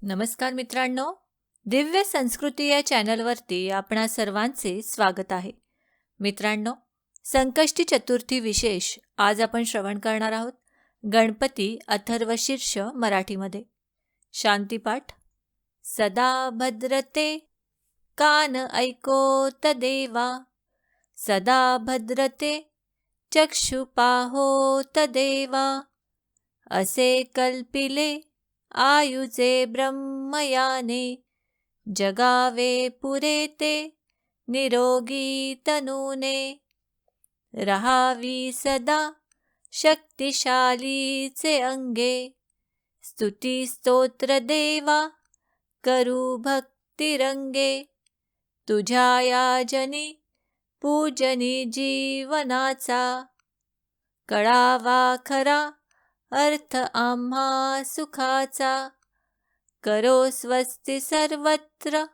नमस्कार मित्रांनो, दिव्य संस्कृती या चॅनलवरती आपणा सर्वांचे स्वागत आहे. मित्रांनो, संकष्टी चतुर्थी विशेष आज आपण श्रवण करणार आहोत. गणपती अथर्वशीर्ष मराठीमध्ये. शांतीपाठ. सदा भद्रते कान ऐकोत देवा, सदा भद्रते चक्षु पाहोत देवा. असे कल्पिले आयुजे ब्रह्मयाने, जगावे पुरे ते निरोगी तनूने. रहावी सदा शक्तिशालीचे अंगे, स्तुती स्तोत्र देवा करू भक्तिरंगे. तुझ्या याजनी पूजनी जीवनाचा, कळावा खरा अर्थ आम्हा सुखाचा. करो स्वस्ति सर्वत्र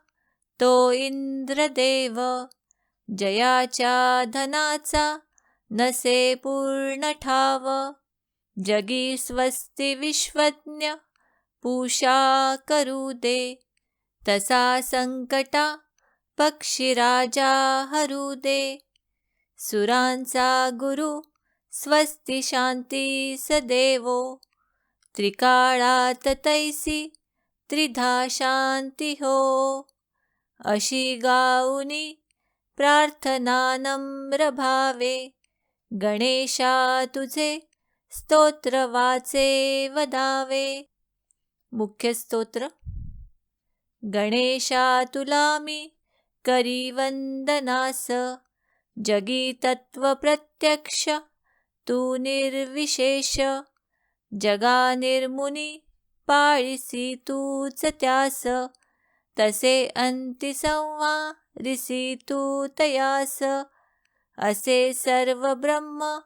तो इंद्रदेव, जयाच्या धनाचा नसे पूर्ण ठाव. जगी स्वस्ति विश्वज्ञ पूषा करू दे, तसा संकटा पक्षीराजा हरू दे. सुरांचा गुरु स्वस्ति शांती सदेवो, त्रिकाळात तैसी त्रिधा शांती हो. अशी गाऊनी प्रार्थना नम्र भावे, गणेशा तुझे स्तोत्र वाचे वदावे. मुख्य स्तोत्र. गणेशा तुला मी करी वंदनास, जगी तत्व प्रत्यक्ष तू निर्विशेष. जगा निर्मुनी पाळीसी तूच त्यास, तसे अंती संवारिसी तू तयास. असे सर्व ब्रह्म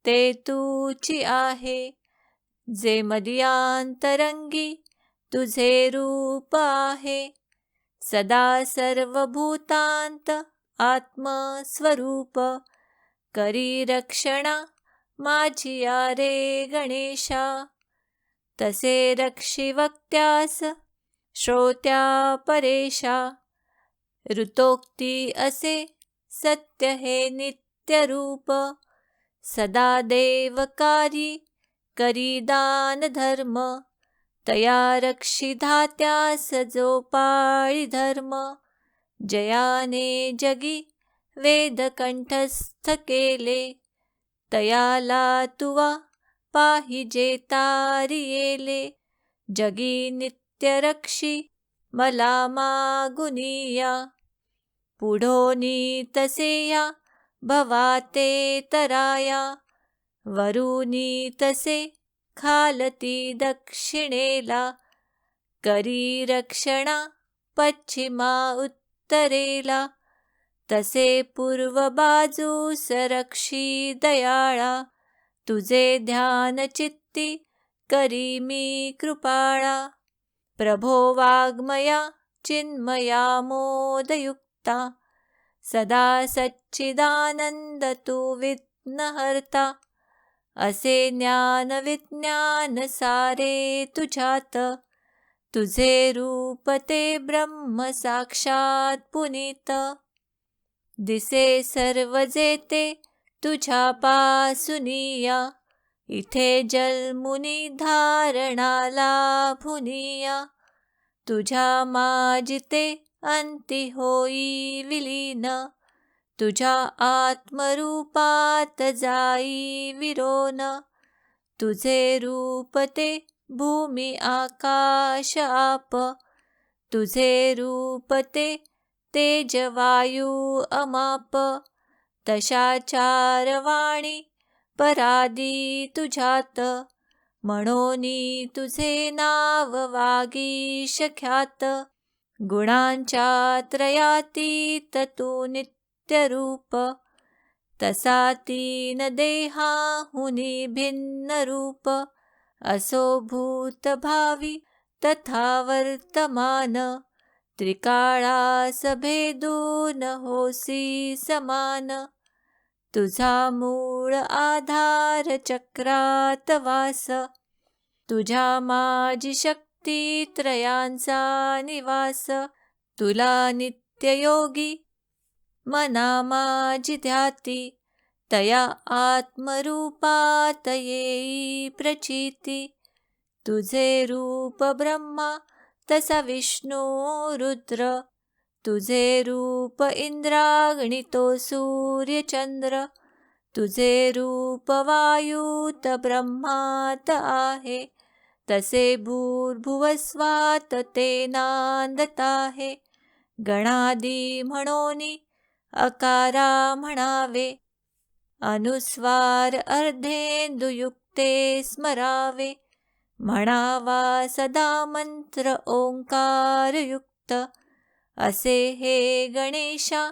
ते तूची आहे, जे मदियांतरंगी तुझे रूप आहे. सदा सर्वभूतांत आत्मस्वरूप, करी रक्षणा माझी रे गणेशा. तसे रक्षी वक्त्यास श्रोत्या परेशा, ऋतोक्ती असे सत्य हे नित्य रूप. सदा देवकारी करी दान धर्म, तया रक्षी धात्यास जो पाळी धर्म. जयाने जगी वेद कंठस्थ केले, तयाला तुवा पाहिजे तारियेले. जगी नित्य रक्षी मला मागुनिया, पुढोनी तसेया भवाते तराया. वरुनी तसे खालती दक्षिणेला, करी रक्षणा पश्चिमा उत्तरेला. तसे पूर्व बाजूस रक्षी दयाळा, तुझे ध्यान चित्ती करी मी कृपाळा. प्रभो वाग्मया चिन्मया मोदयुक्ता, सदा सच्चिदानंद तू विघ्नहर्ता. असे ज्ञान विज्ञान सारे तुझ्यात, तुझे रूप ते ब्रह्म साक्षात पुनीत. दिसे सर्व जेते तुझ्या पासुनिया, इथे जलमुनी धारणाला भुनिया. तुझ्या माजिते अंती होई विलीन, तुझ्या आत्मरूपात जाई विरोन. तुझे रूप ते भूमी आकाश आप, तुझे रूप ते तेज वायू अमाप. तशा चार वाणी परादी तुझ्यात, म्हणोनी तुझे नाव वागीश ख्यात. गुणांच्या त्रयातीत तू नित्य रूप, तसा तीन देहाहुनी भिन्न रूप. असो भूत भावी तथा वर्तमान, त्रिकाळास भेदून होसी समान. तुझा मूळ आधार चक्रात वास, तुझ्या माझी शक्ती मूर्तित्रयांचा निवास. तुला नित्ययोगी मना माझी ध्याती. तया आत्मरूपात येई प्रचिती. तुझे रूप ब्रह्मा तसा विष्णू रुद्र. तुझे रूप इंद्राग्नितो सूर्यचंद्र. तुझे रूप वायूत ब्रह्मात आहे. तसे भूर्भुवस्वात ते नांदत आहे. गणादी म्हणोनी अकारा म्हणावे. अनुस्वार अर्धेंदुयुक्ते स्मरावे. म्हणावा सदा मंत्र ओंकारयुक्त. असे हे गणेशा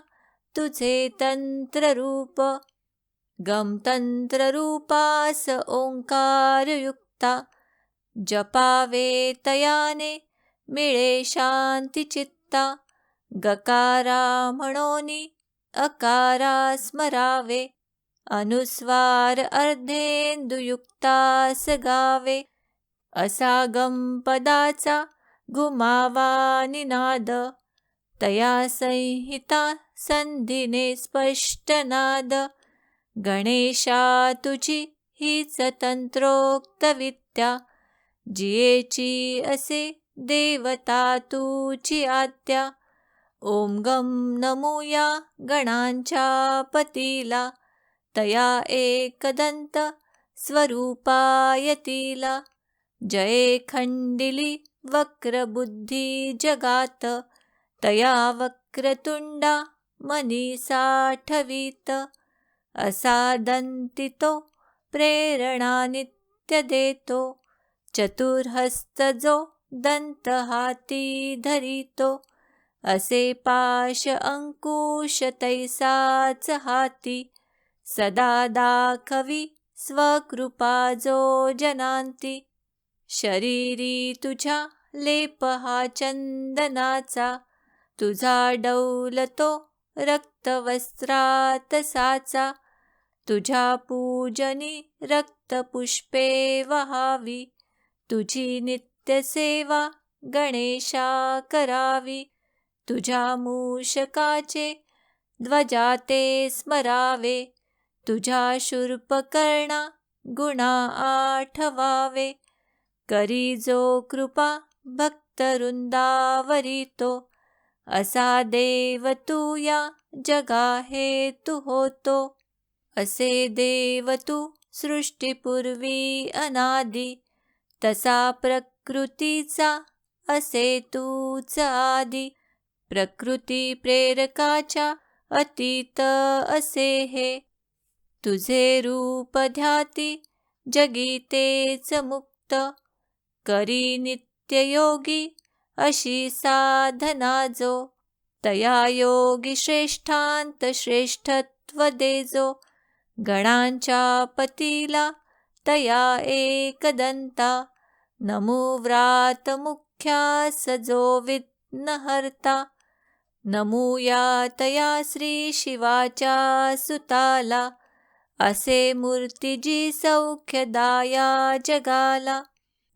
तुझे तंत्ररूप. गमतंत्ररूपास ओंकारयुक्ता. जपावे तयाने मिळे शांतिचित्ता. गकारा म्हणोनी अकारा स्मरावे. अनुस्वार अर्धेंदुयुक्तास गावे. असा गमपदाचा घुमावा निनाद. तया संहिता संधीने स्पष्ट नाद. गणेशा तुझी हीच तंत्रोक्त विद्या. जियेची असे देवता तुझी आद्या. ओम गम नमूया गणांच्या पतीला. तया एकदंत स्वरूपायतीला. जये खंडिली वक्रबुद्धी जगात. तया वक्रतुंडा मनी साठवीत. असा दंतितो प्रेरणा नित्य देतो. चतुर्हस्त जो दंत हाती धरितो. असे पाश अंकुश तैसाच हाती. सदा दाखवी स्वकृपा जो जनांती. शरीरी तुझ्या लेप हा चंदनाचा. तुझा डौलतो रक्तवस्त्रात साचा. तुझ्या पूजनी रक्तपुष्पे वहावी. तुझी नित्यसेवा गणेशा करावी. तुझ्या मूषकाचे ध्वजाते स्मरावे. तुझ्या शूर्पकर्णा गुणा आठवावे. करी जो कृपा भक्तवृंदावरितो. असा देव तू या जगा हेतु होतो. असे देव तू सृष्टीपूर्वी अनादी. तसा प्रकृतीचा असे तूच आदी. प्रकृती प्रेरकाच्या अतीत असे हे. तुझे रूप ध्याती जगीतेच मुक्त. करी नित्ययोगी अशी साधना जो. तया योगी श्रेष्ठांत श्रेष्ठत्व देजो. गणांच्या पतीला तया एकदंता. नमो व्रात मुख्यास जो विघ्नहर्ता. नमूया तया श्री शिवाच्या सुताला. असे मूर्तिजी सौख्यदाया जगाला.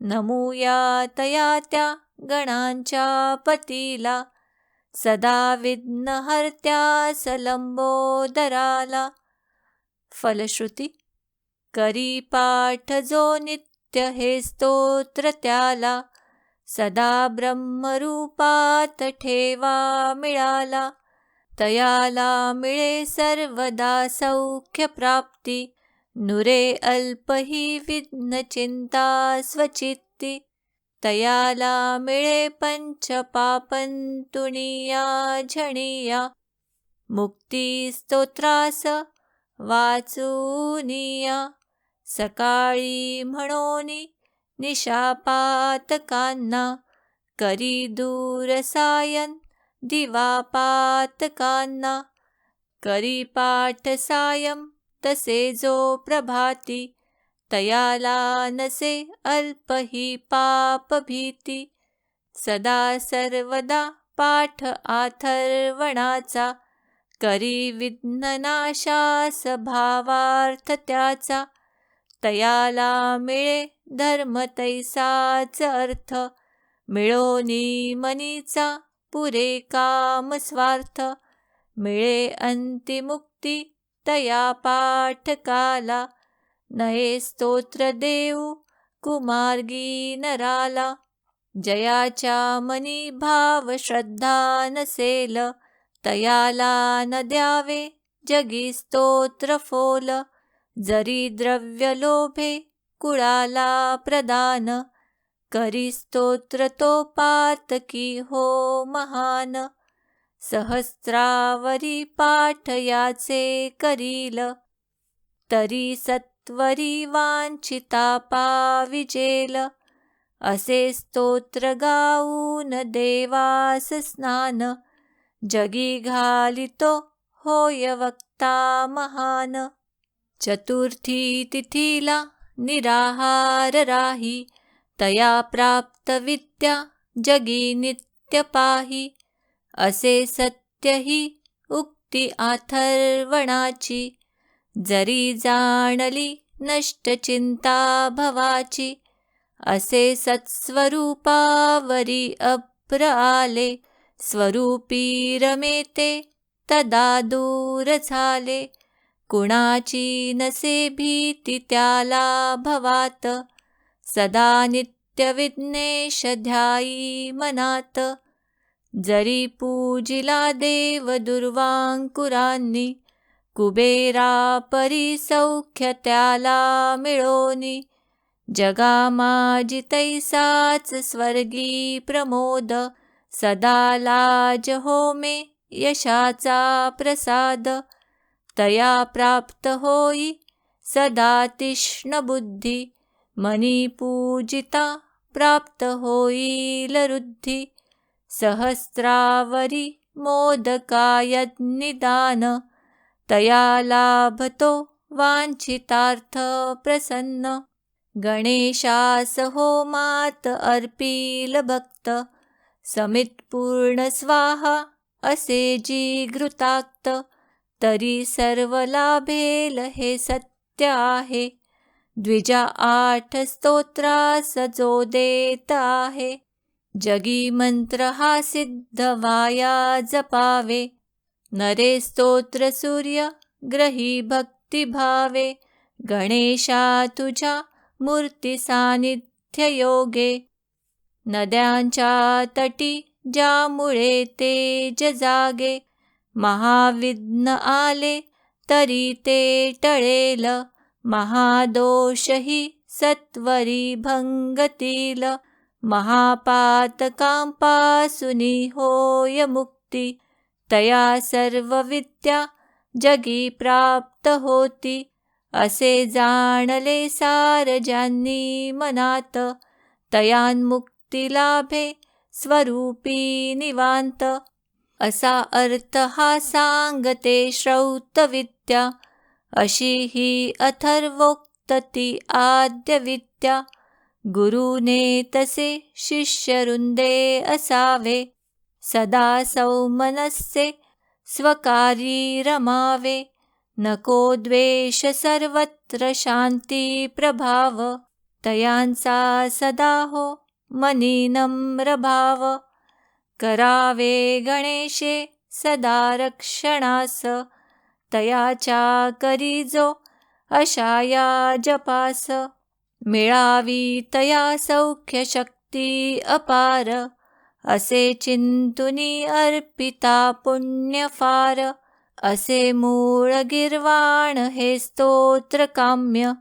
नमूया तया त्या गणांच्या पतीला. सदा विघ्नहर्त्यास लंबोदराला. फलश्रुती. करी पाठ जो नित्य हे स्तोत्र त्याला. सदा ब्रह्मरूपात ठेवा मिळाला. तयाला मिळे सर्वदा सौख्य प्राप्ती. नुरे अल्प ही विघ्न चिंता स्वचित्ती. तयाला मिळे पंच पापंतुनिया झणिया. मुक्ती स्तोत्रास वाचूनिया. सकाळी म्हणोनी निशापातकांना. करी दूर सायन दिवापातकांना. करी पाठ सायं तसे जो प्रभाती. तयाला नसे अल्प ही पाप भीती. सदा सर्वदा पाठ आथर्वणाचा. करी विघ्ननाशास भावार्थ त्याचा. तयाला मिळे धर्म तैसाच अर्थ. मिळोनी मनीचा पुरे काम स्वार्थ, मिळे अंतिमुक्ती तया पाठकाला, नये स्तोत्र देऊ कुमार्गी नराला. जयाच्या मनी भाव श्रद्धा नसेल, तयाला न द्यावे जगी स्तोत्र फोल. जरी द्रव्य लोभे कुळाला प्रदान, करी स्तोत्र तो पातकी हो महान. सहस्रावरी पाठ याचे करील, तरी सत्वरी वांछिता पाविजेल. असे स्तोत्र गाऊन देवास स्नान, जगी घालितो होय वक्ता महान. चतुर्थी तिथीला निराहार राही, तया प्राप्त विद्या जगी नित्य पाही. असे सत्य ही उक्ती अथर्वणाची, जरी जाणली नष्ट चिंता भवाची. असे सत्स्वरूपावरी अप्र आले, स्वरूपी रमेते तदा दूर झाले. कुणाची नसे भीती त्याला भवात, सदा नित्य विघ्नेश ध्यायी मनात. जरी पूजिला देव दुर्वांकुरांनी, कुबेरा परी सौख्य त्याला मिळोनी. जगामाजी तैसाच स्वर्गी प्रमोद, सदा लाज होमे यशाचा प्रसाद. तया प्राप्त होई सदा तीक्ष्ण बुद्धी, मनी पूजिता प्राप्त होईल रुद्धी. सहस्रावरी मोदकायज्ञिदान, तया लाभतो वांछितार्थ प्रसन्न. गणेशास होमात अर्पील भक्त, समित पूर्ण स्वाहा असे जी घृताक्त. तरी सर्व लाभेल हे सत्य आहे, द्विजा 8 स्तोत्रास जो देत आहे. जगी मंत्र हा सिद्ध वाया जपावे, नरे स्तोत्र सूर्य ग्रही भक्ती भावे. गणेशा तुझ्या मूर्ती सानिध्य योगे, नद्यांच्या तटी ज्यामुळे तेज जागे. महाविघ्न आले तरी ते टळेल, महादोषही सत्वरी भंगतील. महापातकांपासुनी होय मुक्ती, तया सर्व विद्या जगी प्राप्त होती. असे जाणले सार ज्यांनी मनात, तयान्मुक्ती लाभे स्वरूपी निवांत. असा अर्थ हा सांगते श्रौत विद्या, अशी ही अथर्वोक्त ती आद्य विद्या. गुरुने तसे शिष्यवृंदे असावे, सदा सौमनस्ये स्वकारी रमावे. नको द्वेष सर्वत्र शांती प्रभाव, तयांचा सदा हो मनी नम्र भाव. करावे गणेशे सदा रक्षणास, तयाच्या करी जो अशाया जपास. मिळावी तया सौख्य शक्ती अपार, असे चिंतुनी अर्पिता पुण्य फार. असे मूळ गिर्वाण हे स्तोत्र काम्य,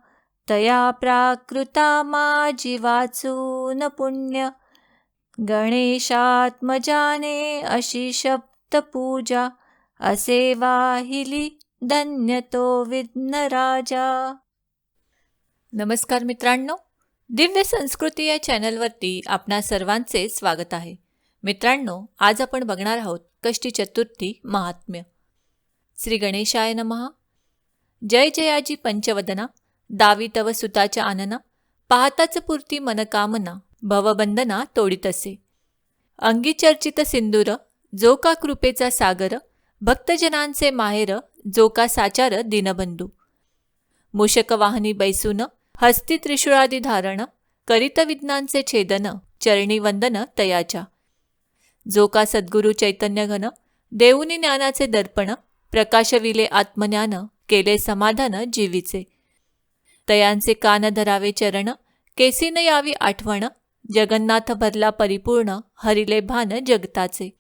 तया प्राकृता माझी वाचून पुण्य. गणेशात्मजाने अशी शब्द पूजा, असे वाहिली धन्य तो विघ्नराजा. नमस्कार मित्रांनो, दिव्य संस्कृती या चॅनलवरती आपणा सर्वांचे स्वागत आहे. मित्रांनो, आज आपण बघणार आहोत कष्टी चतुर्थी महात्म्य. श्री गणेशाय नमः. जय जयाजी पंचवदना, दावी तव सुताच्या आनना. पाहताच पुरती मनकामना, भवबंधना तोडितसे. अंगी चर्चित सिंदूर, जो का कृपेचा सागर. भक्तजनांचे माहेर, जो का साचार दीनबंधू. मूषक वाहनी बैसून, हस्ती त्रिशूळादी धारण. करीत विघ्नांचे छेदन, चरणी वंदन तयाच्या. जो का सद्गुरु चैतन्य घन, देऊनी ज्ञानाचे दर्पण, प्रकाशविले आत्मज्ञान, केले समाधान जीवीचे. तयांचे कान धरावे चरण, केसी न यावी आठवण, जगन्नाथ भरला परिपूर्ण, हरिले भान जगताचे.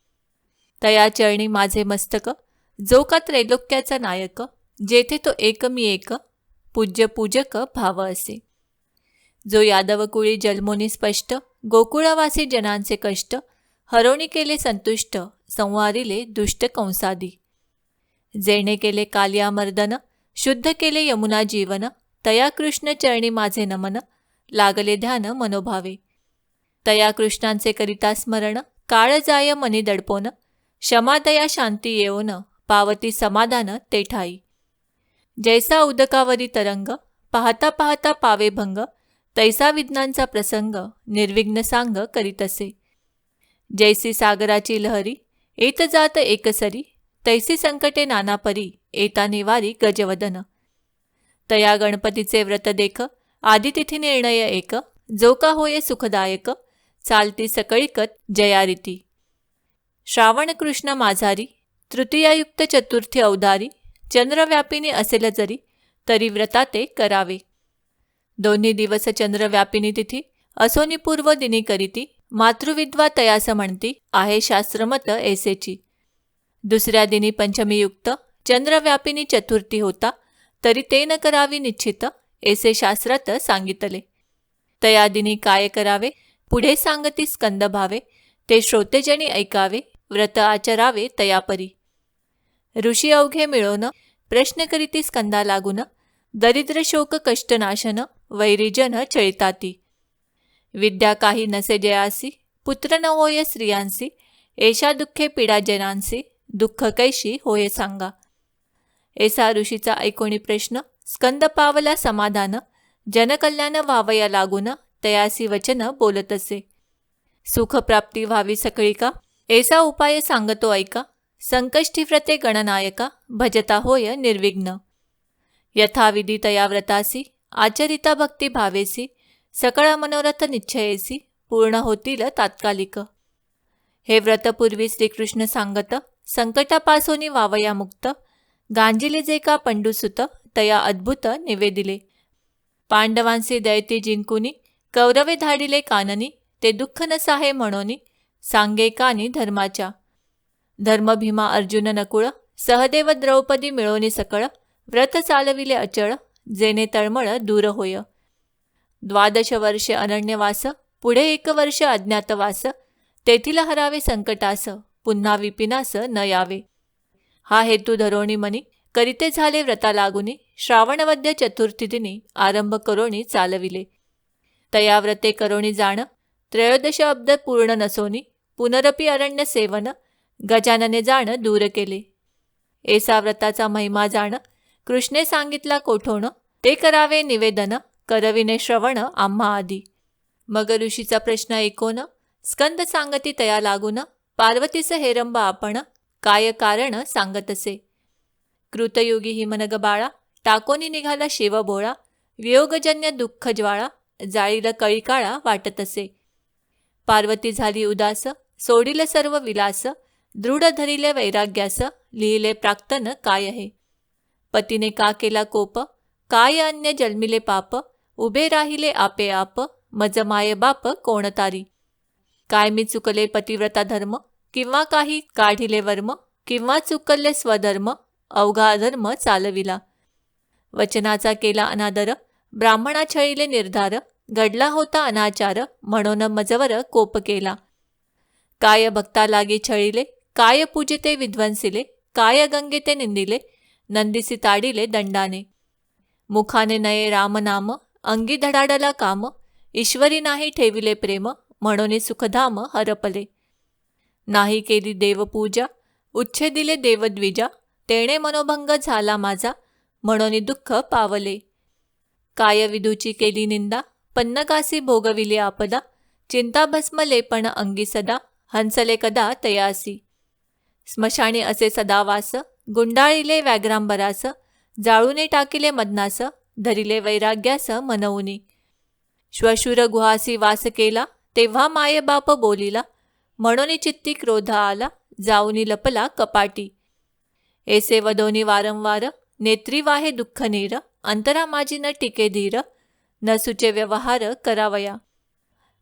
तया चरणी माझे मस्तक, जो का त्रैलोक्याचा नायक, जेथे तो एक मी एक, पूज्य पूजक भाव असे. जो यादव कुळी जन्मोनी स्पष्ट, गोकुळवासी जनांचे कष्ट, हरोणी केले संतुष्ट, संवारिले दुष्ट कंसादी. जेणे केले कालिया मर्दन, शुद्ध केले यमुना जीवन, तया कृष्ण चरणी माझे नमन, लागले ध्यान मनोभावे. तया कृष्णांचे करिता स्मरण, काळ जाय मनी दडपोन, क्षमादया शांती येऊन, पावती समाधान ते ठाई. जैसा उदकावरी तरंग, पाहता पाहता पावे भंग, तैसा विघ्नांचा प्रसंग, निर्विघ्न सांग करीतसे. जैसी सागराची लहरी, येत जात एकसरी, तैसी संकटे नानापरी, येता निवारी गजवदन. तया गणपतीचे व्रत देख, आदितिथी निर्णय एक, जो का होये सुखदायक, चालती सकळीकत जयारीती. श्रावण कृष्ण माझारी, तृतीयायुक्त चतुर्थी अवधारी, चंद्रव्यापिनी असेल जरी, तरी व्रता ते करावे. दोन्ही दिवस चंद्रव्यापिनी तिथी, असोनी पूर्व दिनी करीती, मातृविद्वा तयास म्हणती, आहे शास्त्रमत ऐसेची. दुसऱ्या दिनी पंचमीयुक्त, चंद्रव्यापिनी चतुर्थी होता, तरी ते न करावी निश्चित, ऐसे शास्त्रात सांगितले. तया दिनी काय करावे, पुढे सांगती स्कंद भावे, ते श्रोतेजनी ऐकावे, व्रत आचरावे तयापरी. ऋषी अवघे मिळवून, प्रश्न करीती स्कंदा लागून, दरिद्र शोक कष्टनाशन, वैरीजन चळिताती. विद्या काही नसे जयासी, पुत्र न होय स्त्रियांसी, ऐशा दुःखे पीडा जनांसी, दुःख कैशी होय सांगा. ऐसा ऋषीचा ऐकोणी प्रश्न, स्कंद पावला समाधान, जनकल्याण व्हावया लागून, तयासी वचन बोलतसे. सुखप्राप्ती व्हावी सकळीका, ऐसा उपाय सांगतो ऐका, संकष्टी व्रते गणनायका, भजता होय निर्विघ्न. यथाविधी तया व्रतासी, आचरिता भक्ती भावेसी, सकळ मनोरथ निश्चयेसी, पूर्ण होतील तात्कालिक. हे व्रत पूर्वी श्रीकृष्ण सांगत, संकटापासोनी वावया मुक्त, गांजिले जे का पंडुसुत, तया अद्भुत निवेदिले. पांडवांचे दैत्य जिंकुनी, कौरवे धाडिले काननी, ते दुःख नसाहे म्हणोनी, सांगे कानी धर्माच्या. धर्म भीमा अर्जुन नकुळ, सहदेव द्रौपदी मिळवणी सकळ, व्रत चालविले अचळ, जेने तळमळ दूर होय. 12 वर्षे अरण्यवास, पुढे 1 वर्ष अज्ञातवास, तेथील हरावे संकटास, पुन्हा विपिनास न यावे. हा हेतू धरोणी मनी, करीते झाले व्रता लागुनी, श्रावणवद्य चतुर्थी दिनी, आरंभ करोणी चालविले. तया व्रते करोणी जाण, 13 अब्द पूर्ण नसोनी, पुनरपी अरण्य सेवन, गजानने जाण दूर केले. ऐसा व्रताचा महिमा जाण, कृष्णे सांगितला कोठोण, ते करावे निवेदन, करविने श्रवण आम्हा आधी. मग ऋषीचा प्रश्न ऐकोन, स्कंद सांगती तया लागून, पार्वतीस हेरंबा आपण, काय कारण सांगतसे. कृतयुगी हिमनग बाळा, टाकोनी निघाला शिव भोळा, वियोगजन्य दुःख ज्वाळा, जाळील कळी काळा वाटतसे. पार्वती झाली उदास, सोडिल सर्व विलास, दृढ धरिले वैराग्यास, लिहिले प्राक्तन काय आहे. पतीने का केला कोप, काय अन्य जन्मिले पाप, उभे राहिले आपे आप, मज माय बाप कोणतारी. काय मी चुकले पतिव्रता धर्म, किंवा काही काढिले वर्म, किंवा चुकले स्वधर्म, अवघा धर्म चालविला. वचनाचा केला अनादर, ब्राह्मणा छळीले निर्धार, घडला होता अनाचार, म्हणून मजवर कोप केला. काय भक्ता लागी छळीले, काय पूजिते विध्वंसिले, काय गंगेते निंदिले, नंदिसी ताडिले दंडाने. मुखाने नये रामनाम, अंगी धडाडला काम, ईश्वरी नाही ठेविले प्रेम, म्हणून सुखधाम हरपले. नाही केली देवपूजा, उच्छेदिले देवद्विजा, तेणे मनोभंग झाला माझा, म्हणून दुःख पावले. काय विधूची केली निंदा, पन्नगासी भोगविले आपदा, चिंताभस्म लेपण अंगी सदा, हंसले कदा तयासी. स्मशानी असे सदावास, गुंडाळिले व्याघ्रांबरास, जाळूने टाकिले मदनास, धरिले वैराग्यास मनवुनी. श्वशूर गुहासी वास केला, तेव्हा माये बाप बोलिला, म्हणून चित्ती क्रोध आला, जाऊनी लपला कपाटी. ऐसे वदोनी वारंवार, नेत्री वाहे दुःख नीर, अंतरा माझी न टिके धीर, न सुचे व्यवहार करावया.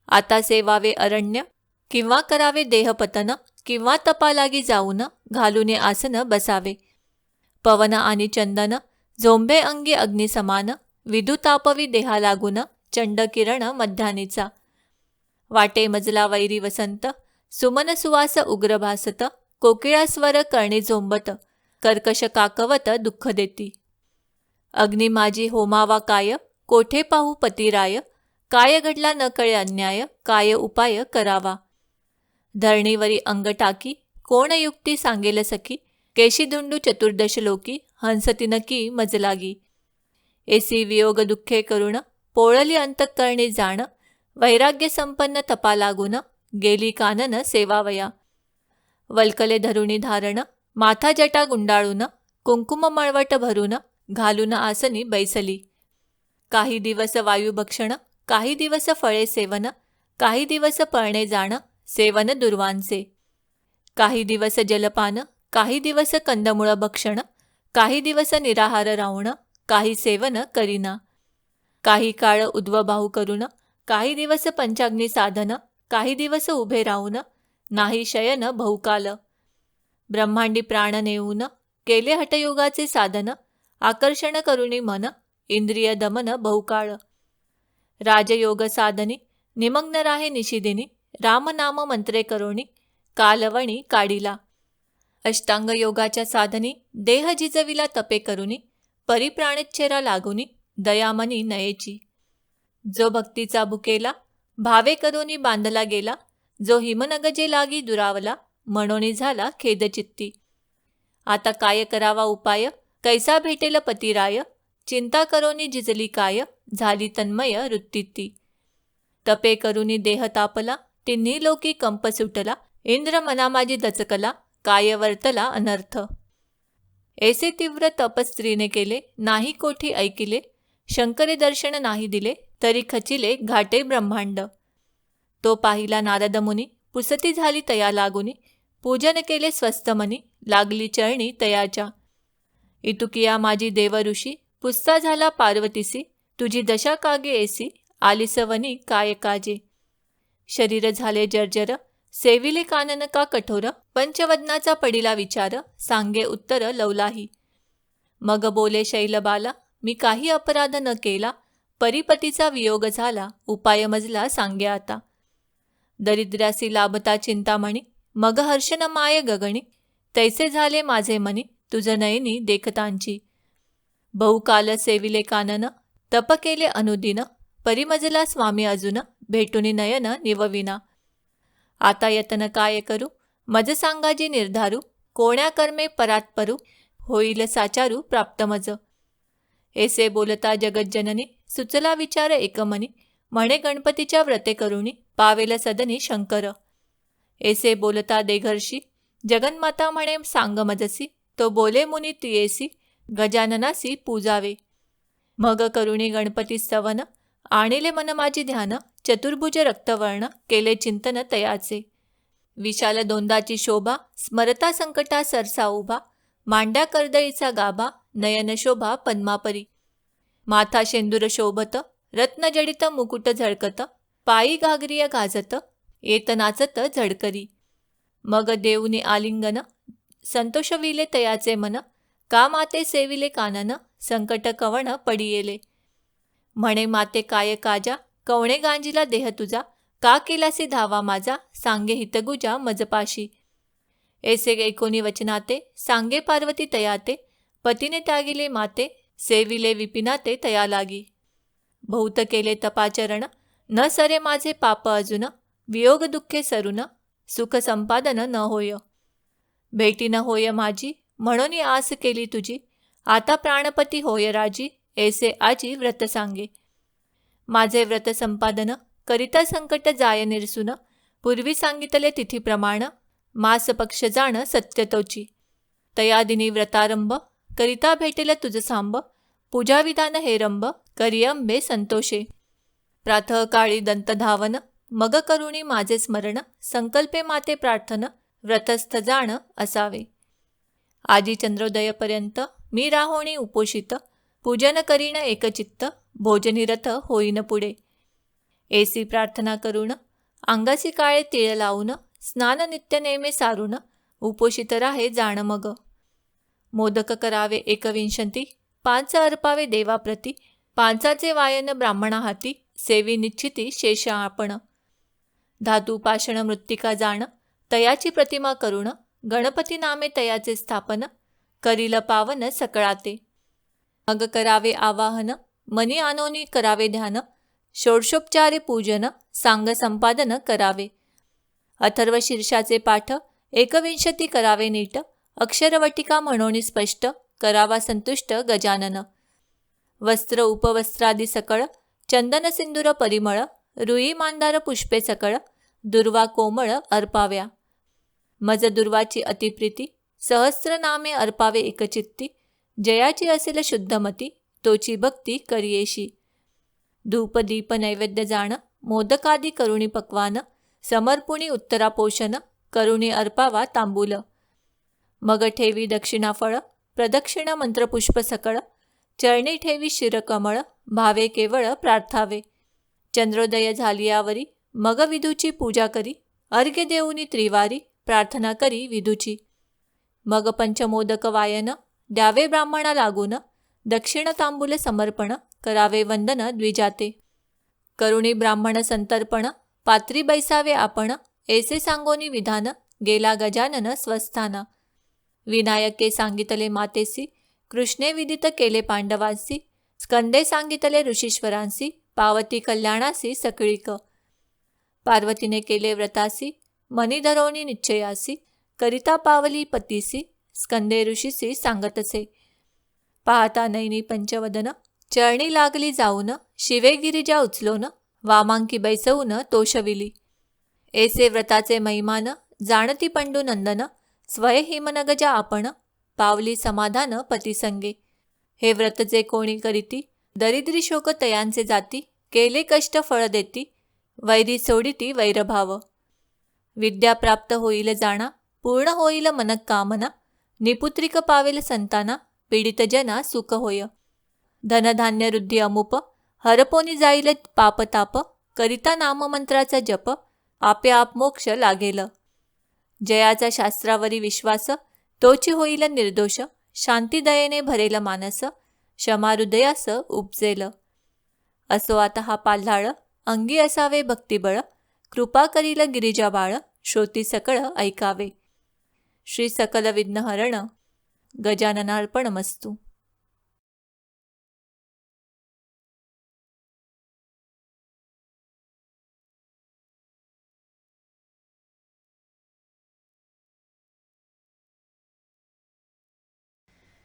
आता सेवावे अरण्य, किंवा करावे देहपतन, किंवा तपा लागी जाऊन घालूने आसन बसावे. पवन आणि चंदन झोंबे अंगी अग्नी समान, विदुतापवी देहा लागून चंड किरण मध्यानीचा. वाटे मजला वैरी वसंत, सुमन सुवास उग्र भासत, कोकिळा स्वर कर्णी झोंबत, कर्कश काकवत दुःख देती. अग्नी माझी होमावा काय, कोठे पाहू पतिराय, काय घडला न कळे अन्याय, काय उपाय करावा. धरणीवरी अंग टाकी, कोण युक्ती सांगेल सखी, केशी धुंडू चतुर्दश लोकी, हंसती नकी मजलागी. एसी वियोग दुःखे करुण, पोळली अंतःकरणी जाण, वैराग्य संपन्न तपा लागून, गेली कानन सेवावया. वल्कले धरुणी धारण, माथा जटा गुंडाळून, कुंकुम मळवट भरून, घालून आसनी बैसली. काही दिवस वायुभक्षण, काही दिवस फळे सेवन, काही दिवस पळणे जाण, सेवन दुर्वांचे. काही दिवस जलपान, काही दिवस कंदमुळ भक्षण, काही दिवस निराहार राहून, काही सेवन करीना. काही काळ उद्वबाहू करून, काही दिवस पंचाग्नी साधन, काही दिवस उभे राहून, नाही शयन बहुकाल. ब्रह्मांडी प्राण नेऊन, केले हठयोगाचे साधन, आकर्षण करुणी मन, इंद्रिय दमन बहुकाळ. राजयोग साधनी, निमग्न राहे निशिदिनी, रामनाम मंत्रे करोणी, कालवणी काढिला. अष्टांग योगाच्या साधनी, देह जिजविला तपे करुनी, परिप्राणेच्छेरा लागुनी, दयामनी नयेची. जो भक्तीचा भुकेला, भावे करोनी बांधला गेला, जो हिमनगजे लागी दुरावला, म्हणोनी झाला खेदचित्ती. आता काय करावा उपाय, कैसा भेटेल पतिराय, चिंता करोनी जिजली काय, झाली तन्मय वृत्तीती. तपे करुनी देह तापला, तिन्ही लोकी कंप सुटला, इंद्र मना माझी दचकला, काय वर्तला अनर्थ. ऐसे तीव्र तप स्त्रीने केले, नाही कोठी ऐकिले, शंकरे दर्शन नाही दिले, तरी खचिले घाटे ब्रह्मांड. तो पाहिला नारद मुनी, पुसती झाली तया लागुनी, पूजन केले स्वस्थ मनी, लागली चरणी तयाच्या. इतुकिया माझी देव ऋषी, पुसता झाला पार्वतीसी, तुझी दशा कागे ऐसी, आलिसवनी काय काजे. शरीर झाले जर्जर, सेविले कानन का कठोर, पंचवदनाचा पडिला विचार, सांगे उत्तर लवलाही. मग बोले शैलबाला, मी काही अपराध न केला, परिपतीचा वियोग झाला, उपाय मजला सांगे आता. दरिद्रासी लाभता चिंतामणी, मग हर्षन माय गगणी, तैसे झाले माझे मनी, तुझ नयनी देखतांची. बहुकाल सेविले कानन, तप केले अनुदिन, परिमजला स्वामी अजून, भेटुनी नयन निवविना. आता यतन काय करू, मज सांगाजी निर्धारू, कोण्या कर्मे परात्परू, होईल साचारू प्राप्त मज. ऐसे बोलता जगज्जननी, सुचला विचार एकमनी, म्हणे गणपतीच्या व्रते करुणी, पावेल सदनी शंकर. ऐसे बोलता देघर्षी, जगन्माता म्हणे सांग मजसी, तो बोले मुनी तियेसी, गजाननासी पूजावे. मग करुणी गणपती स्तवन, आणिले मन माझी ध्यान, चतुर्भुज रक्तवर्ण, केले चिंतन तयाचे. विशाल दोंदाची शोभा, स्मरता संकटा सरसा उभा, मांड्या कर्दळीचा गाभा, नयन शोभा पद्मापरी. माथा शेंदूर शोभत, रत्नजडित मुकुट झळकत, पायी घागरिय गाजत, येत नाचत झडकरी. मग देऊनी आलिंगन, संतोष विले तयाचे मन, का माते सेविले कानन, संकट कवण पडियेले. म्हणे माते काय काजा, कवणे गांजिला देह तुझा, का केलासी धावा माझा, सांगे हितगुजा मजपाशी. ऐसे ऐकोनी वचनाते, सांगे पार्वती तयाते, पतीने त्यागिले माते, सेविले विपिनाते तया लागी. बहुत केले तपाचरण, न सरे माझे पाप अजून, वियोग दुःखे सरुन, सुख संपादन न होय. भेटी न होय माझी, म्हणून आस केली तुझी, आता प्राणपती होय राजी, ऐसे आजी व्रत सांगे. माझे व्रत संपादन, करिता संकट जाय निरसून, पूर्वी सांगितले तिथीप्रमाण, मास पक्ष जाण सत्यतोची. तयादिनी व्रतारंभ, करिता भेटेल तुझ सांब, पूजाविधान हे रंभ, करी अंबे संतोषे. प्रातःकाळी दंतधावन, मग करुणी माझे स्मरण, संकल्पे माते प्रार्थन, व्रतस्थ जाण असावे. आजी चंद्रोदयपर्यंत मी राहोणी उपोषित, पूजन करीन एकचित्त, भोजनिरत होईन पुढे. एसी प्रार्थना करून, अंगासी काळे तिळ लावून, स्नान नित्य नेमे सारून, उपोषित राहे जाण मग. मोदक करावे 21, 5 अर्पावे देवाप्रती, 5चे वायन ब्राह्मणा हाती, सेवी निश्चिती शेष आपण. धातू पाषाण मृत्तिका जाण, तयाची प्रतिमा करुण, गणपती नामे तयाचे स्थापन, करील पावन सकळाते. मग करावे आवाहन, मनी आनोनी करावे ध्यान, षोडशोपचारे पूजन, सांग संपादन करावे. अथर्व शीर्षाचे पाठ 21 करावे नीट, अक्षरवटिका म्हणोनी स्पष्ट, करावा संतुष्ट गजानन. वस्त्र उपवस्त्रादी सकळ, चंदन सिंदूर परिमळ, रुई मांदार पुष्पे सकळ, दुर्वा कोमळ अर्पाव्या. मज दुर्वाची अतिप्रीती, सहस्र नामे अर्पावे एकचित्ती, जयाची असेल शुद्धमती, तोची भक्ती करियेशी. धूप दीप नैवेद्य जाण, मोदकादी करुणी पक्वान, समर्पुणी उत्तरापोषण, करुणी अर्पावा तांबूल. मग ठेवी दक्षिणा फळ, प्रदक्षिणा मंत्रपुष्प सकळ, चरणी ठेवी शिरकमळ, भावे केवळ प्रार्थावे. चंद्रोदय झालियावरी, मग विधूची पूजा करी, अर्घ्य देऊनी त्रिवारी, प्रार्थना करी विधूची. मग पंचमोदक वायन, द्यावे ब्राह्मणा लागून, दक्षिण तांबूल समर्पण, करावे वंदन द्विजाते. करुणी ब्राह्मण संतर्पण, पात्री बैसावे आपण, ऐसे सांगोनी विधान, गेला गजानन स्वस्थाना. विनायके सांगितले मातेसी, कृष्णे विदित केले पांडवांसी, स्कंदे सांगितले ऋषीश्वरांसी, पावती कल्याणासी सकळीक. पार्वतीने केले व्रतासी, मनी धरोनी निश्चयासी, करिता पावली पतीसी, स्कंदे ऋषीसी सांगतसे. पाहता नैनी पंचवदन, चरणी लागली जाऊन, शिवे गिरिजा उचलोन, वामांकी बैसवून तोषविली. ऐसे व्रताचे महिमान, जाणती पंडुनंदन, स्वय हिमनगजा आपण, पावली समाधान पतीसंगे. हे व्रत जे कोणी करीती, दरिद्री शोक तयांचे जाती, केले कष्ट फळ देती, वैरी सोडिती वैरभाव. विद्या प्राप्त होईल जाणा, पूर्ण होईल मनक कामना, निपुत्रिक पावेल संताना, पीडित जना सुख होय. धनधान्य रुद्धी अमुप, हरपोनी जाईल पापताप, करिता नाममंत्राचा जप, आपे आप मोक्ष लागेल. जयाचा शास्त्रावरी विश्वास, तोची होईल निर्दोष, शांती दयेने भरेल मानस, क्षमा हृदयास उपजेल. असो आता हा पाल्हाळ, अंगी असावे भक्तिबळ, कृपा करील गिरिजा बाळ, श्रोती सकळ ऐकावे. श्री सकल विघ्नहरण गजाननार्पणमस्तु.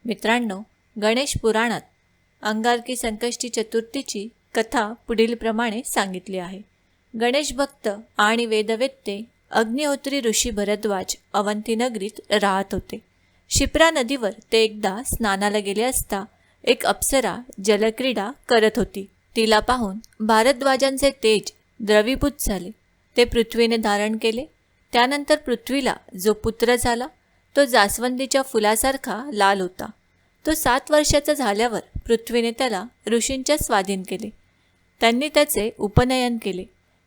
मित्रांनो, गणेश पुराणात अंगारकी संकष्टी चतुर्थीची कथा पुढीलप्रमाणे सांगितली आहे. गणेश भक्त आणि वेदवेत्ते अग्निहोत्री ऋषी भरद्वाज अवंती नगरीत राहत होते. शिप्रा नदीवर ते एकदा स्नानाला गेले असता एक अप्सरा जलक्रीडा करत होती. तिला पाहून भारद्वाजांचे तेज द्रवीभूत झाले. ते पृथ्वीने धारण केले. त्यानंतर पृथ्वीला जो पुत्र झाला तो जास्वंदीच्या फुलासारखा लाल होता. तो 7 वर्षाचा झाल्यावर पृथ्वीने त्याला ऋषींच्या स्वाधीन केले. त्यांनी त्याचे उपनयन केले,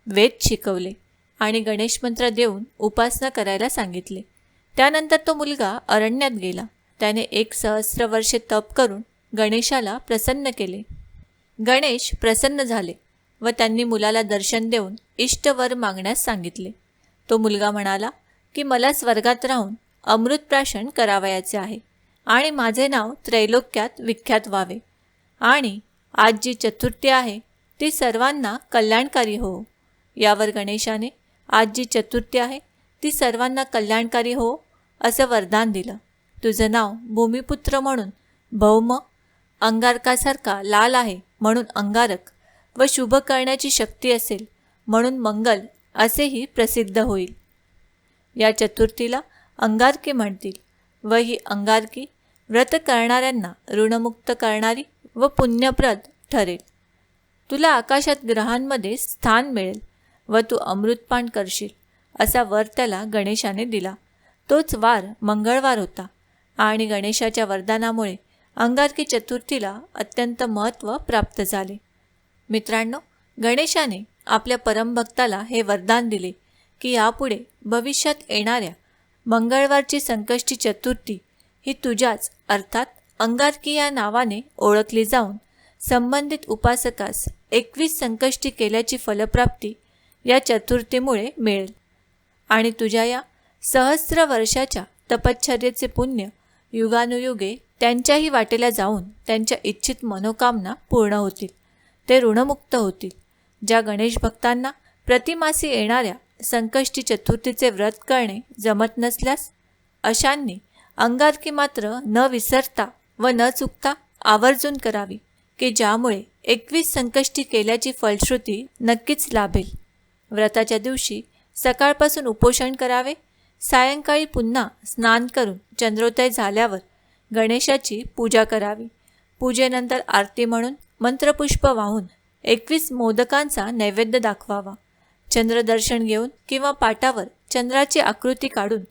वेद शिकवले आणि गणेश मंत्र देऊन उपासना करायला सांगितले. त्यानंतर तो मुलगा अरण्यात गेला. त्याने 1,000 वर्षे तप करून गणेशाला प्रसन्न केले. गणेश प्रसन्न झाले व त्यांनी मुलाला दर्शन देऊन इष्टवर मागण्यास सांगितले. तो मुलगा म्हणाला की मला स्वर्गात राहून अमृतप्राशन करावयाचे आहे आणि माझे नाव त्रैलोक्यात विख्यात व्हावे आणि आज जी चतुर्थी आहे ती सर्वांना कल्याणकारी हो. यावर गणेशाने आज जी चतुर्थी आहे ती सर्वांना कल्याणकारी हो असं वरदान दिलं. तुझं नाव भूमिपुत्र म्हणून भौम, अंगारकासारखा लाल आहे म्हणून अंगारक व शुभ करण्याची शक्ती असेल म्हणून मंगल असेही प्रसिद्ध होईल. या चतुर्थीला अंगारकी म्हणतील व ही अंगारकी व्रत करणाऱ्यांना ऋणमुक्त करणारी व पुण्यप्रद ठरेल. तुला आकाशात ग्रहांमध्ये स्थान मिळेल व तू अमृतपान करशील असा वर त्याला गणेशाने दिला. तोच वार मंगळवार होता आणि गणेशाच्या वरदानामुळे अंगारकी चतुर्थीला अत्यंत महत्त्व प्राप्त झाले. मित्रांनो, गणेशाने आपल्या परमभक्ताला हे वरदान दिले की यापुढे भविष्यात येणाऱ्या मंगळवारची संकष्टी चतुर्थी ही तुझ्याच अर्थात अंगारकी या नावाने ओळखली जाऊन संबंधित उपासकास 21 संकष्टी केल्याची फलप्राप्ती या चतुर्थीमुळे मिळेल आणि तुझ्या या सहस्र वर्षाच्या तपश्चर्येचे पुण्य युगानुयुगे त्यांच्याही वाटेला जाऊन त्यांच्या इच्छित मनोकामना पूर्ण होतील. ते ऋणमुक्त होतील. ज्या गणेश भक्तांना प्रतिमासी येणाऱ्या संकष्टी चतुर्थीचे व्रत करणे जमत नसल्यास अशांनी अंगारकी मात्र न विसरता व न चुकता आवर्जून करावी की ज्यामुळे 21 संकष्टी केल्याची फलश्रुती नक्कीच लाभेल. व्रताच्या दिवशी सकाळपासून उपोषण करावे. सायंकाळी पुन्हा स्नान करून चंद्रोदय झाल्यावर गणेशाची पूजा करावी. पूजेनंतर आरती म्हणून मंत्रपुष्प वाहून 21 मोदकांचा नैवेद्य दाखवावा. चंद्रदर्शन घेऊन किंवा पाटावर चंद्राची आकृती काढून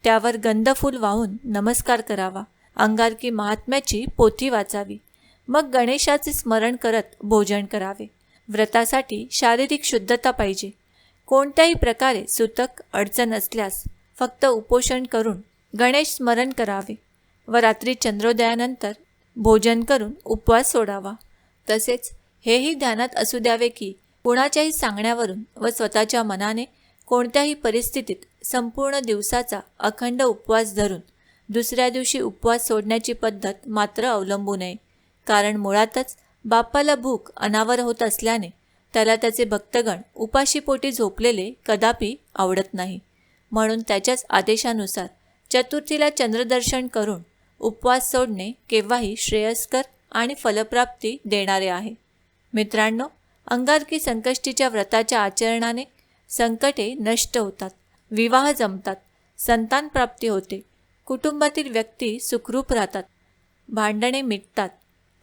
त्यावर गंधफूल वाहून नमस्कार करावा. अंगारकी महात्म्याची पोथी वाचावी. मग गणेशाचे स्मरण करत भोजन करावे. व्रतासाठी शारीरिक शुद्धता पाहिजे. कोणत्याही प्रकारे सुतक अडचण असल्यास फक्त उपोषण करून गणेश स्मरण करावे व रात्री चंद्रोदयानंतर भोजन करून उपवास सोडावा. तसेच हेही ध्यानात असू द्यावे की कुणाच्याही सांगण्यावरून व स्वतःच्या मनाने कोणत्याही परिस्थितीत संपूर्ण दिवसाचा अखंड उपवास धरून दुसऱ्या दिवशी उपवास सोडण्याची पद्धत मात्र अवलंबू नये. कारण मुळातच बाप्पाला भूक अनावर होत असल्याने त्याला त्याचे भक्तगण उपाशीपोटी झोपलेले कदापि आवडत नाही. म्हणून त्याच्याच आदेशानुसार चतुर्थीला चंद्रदर्शन करून उपवास सोडणे केव्हाही श्रेयस्कर आणि फलप्राप्ती देणारे आहे. मित्रांनो, अंगारकी संकष्टीच्या व्रताच्या आचरणाने संकटे नष्ट होतात, विवाह जमतात, संतान प्राप्ती होते, कुटुंबातील व्यक्ती सुखरूप राहतात, भांडणे मिटतात,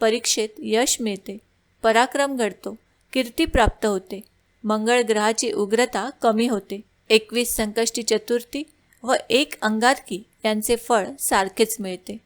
परीक्षेत यश मिळते, पराक्रम घडतो, कीर्ती प्राप्त होते, मंगळ ग्रहाची उग्रता कमी होते. 21 संकष्टी चतुर्थी व 1 अंगारकी यांचे फळ सारखेच मिळते.